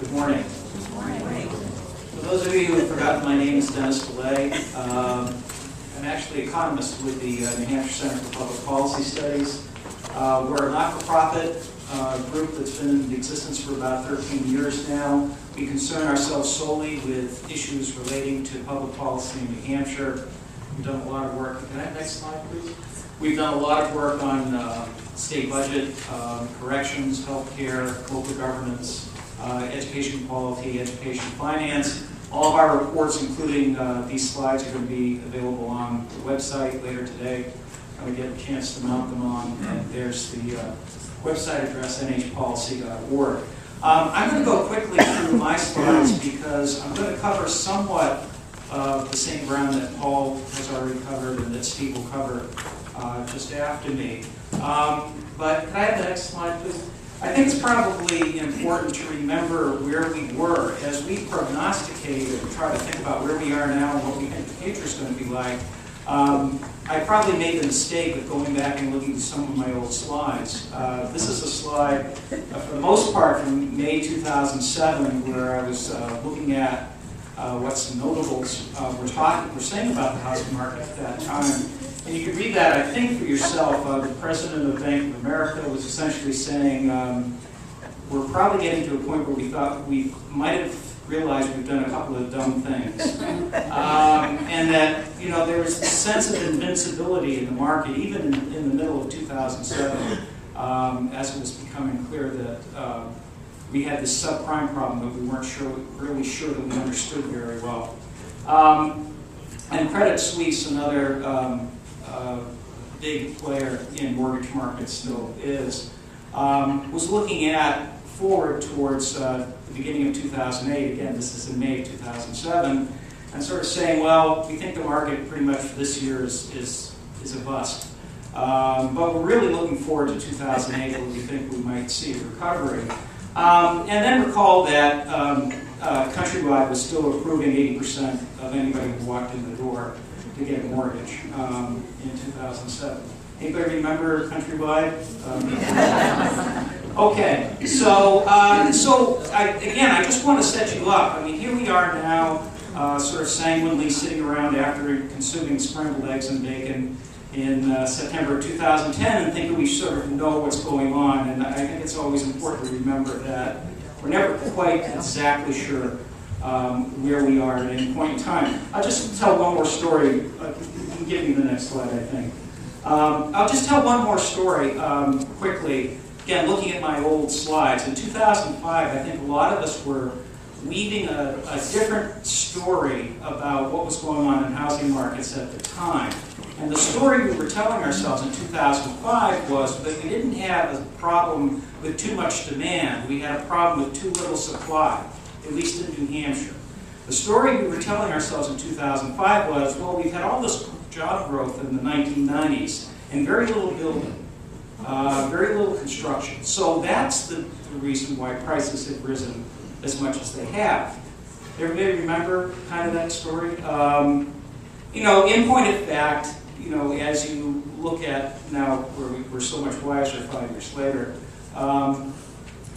Good morning. Good morning. For those of you who have forgotten, my name is Dennis DeLay. I'm actually economist with the New Hampshire Center for Public Policy Studies. We're a not-for-profit group that's been in existence for about 13 years now. We concern ourselves solely with issues relating to public policy in New Hampshire. We've done a lot of work. Can I have next slide, please? We've done a lot of work on state budget, corrections, healthcare, local governance, education quality, education finance. All of our reports, including these slides, are going to be available on the website later today. I'm going to get a chance to mount them on. And there's the website address, nhpolicy.org. I'm going to go quickly through my slides because I'm going to cover somewhat of the same ground that Paul has already covered and that Steve will cover just after me. But can I have the next slide, please? I think it's probably important to remember where we were as we prognosticate and try to think about where we are now and what we think the future is going to be like. I probably made the mistake of going back and looking at some of my old slides. This is a slide, for the most part, from May 2007, where I was looking at what some notables were saying about the housing market at that time. And you can read that, I think, for yourself. The president of Bank of America was essentially saying, we're probably getting to a point where we thought we might have realized we've done a couple of dumb things. And that, there was a sense of invincibility in the market, even in the middle of 2007, as it was becoming clear that we had this subprime problem that we weren't really sure that we understood very well. And Credit Suisse, another big player in mortgage markets, still is, was looking at forward towards the beginning of 2008. Again, this is in May of 2007, and sort of saying, well, we think the market pretty much for this year is a bust. But we're really looking forward to 2008, where we think we might see a recovery. And then recall that Countrywide was still approving 80% of anybody who walked in the door to get a mortgage in 2007. Anybody remember Countrywide? Okay, so again, I just want to set you up. I mean, here we are now, sort of sanguinely sitting around after consuming scrambled eggs and bacon in September of 2010 and thinking we sort of know what's going on. And I think it's always important to remember that we're never quite exactly sure where we are at any point in time. I'll just tell one more story. You can give me the next slide, I think. I'll just tell one more story quickly. Again, looking at my old slides. In 2005, I think a lot of us were weaving a different story about what was going on in housing markets at the time. And the story we were telling ourselves in 2005 was that we didn't have a problem with too much demand. We had a problem with too little supply, at least in New Hampshire. The story we were telling ourselves in 2005 was, well, we've had all this job growth in the 1990s and very little building, very little construction. So that's the reason why prices have risen as much as they have. Everybody remember kind of that story? In point of fact, as you look at now, where we're so much wiser 5 years later,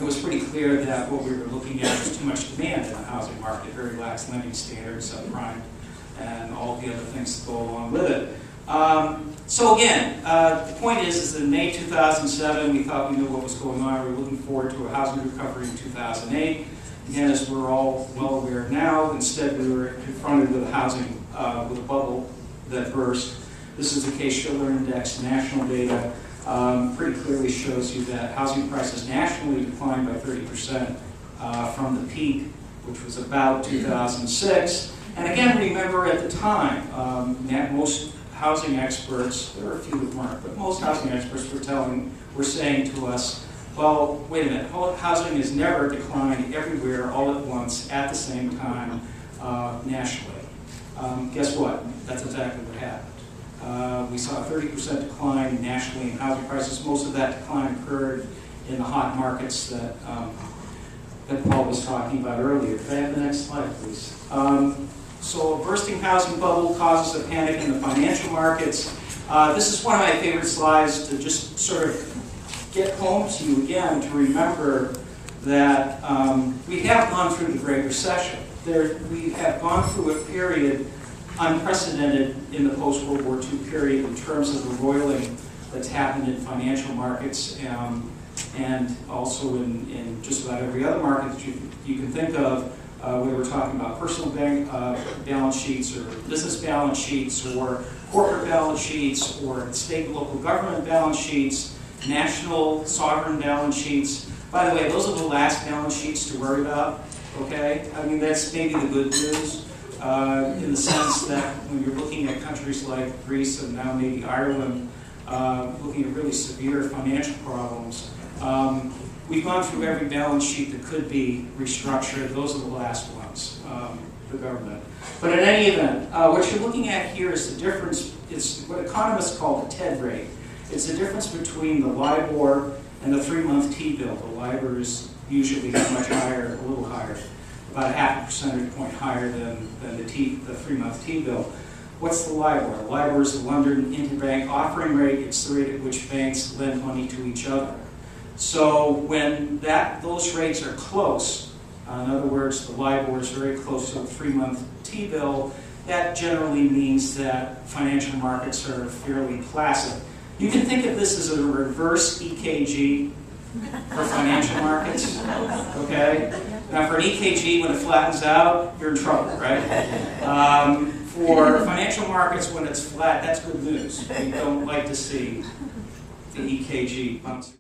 it was pretty clear that what we were looking at was too much demand in the housing market, very lax lending standards, subprime, and all the other things that go along with it. So again, the point is that in May 2007, we thought we knew what was going on. We were looking forward to a housing recovery in 2008. Again, as we're all well aware now, instead we were confronted with with a bubble that burst. This is the Case-Shiller Index, national data. Pretty clearly shows you that housing prices nationally declined by 30% from the peak, which was about 2006. And again, remember at the time, most housing experts, there are a few that weren't, but most housing experts were saying to us, well, wait a minute, housing has never declined everywhere all at once at the same time nationally. Guess what? That's exactly what happened. We saw a 30% decline nationally in housing prices. Most of that decline occurred in the hot markets that Paul was talking about earlier. Could I have the next slide, please? So a bursting housing bubble causes a panic in the financial markets. This is one of my favorite slides to just sort of get home to you again to remember that we have gone through the Great Recession. We have gone through a period unprecedented in the post-World War II period in terms of the roiling that's happened in financial markets and also in just about every other market that you can think of, whether we're talking about personal bank balance sheets or business balance sheets or corporate balance sheets or state and local government balance sheets, national sovereign balance sheets. By the way, those are the last balance sheets to worry about, okay? I mean, that's maybe the good news in the sense that when you're looking at countries like Greece and now maybe Ireland, looking at really severe financial problems, we've gone through every balance sheet that could be restructured. Those are the last ones, the government. But in any event, what you're looking at here is the difference, it's what economists call the TED rate. It's the difference between the LIBOR and the 3-month T-bill. The LIBOR is usually much higher, a little higher, about a half a percentage point higher than the 3-month T-bill. What's the LIBOR? The LIBOR is the London Interbank Offering Rate. It's the rate at which banks lend money to each other. So when those rates are close, in other words, the LIBOR is very close to the 3-month T-bill, that generally means that financial markets are fairly placid. You can think of this as a reverse EKG for financial markets, okay? Now for an EKG, when it flattens out, you're in trouble, right? For financial markets, when it's flat, that's good news. We don't like to see the EKG bumps.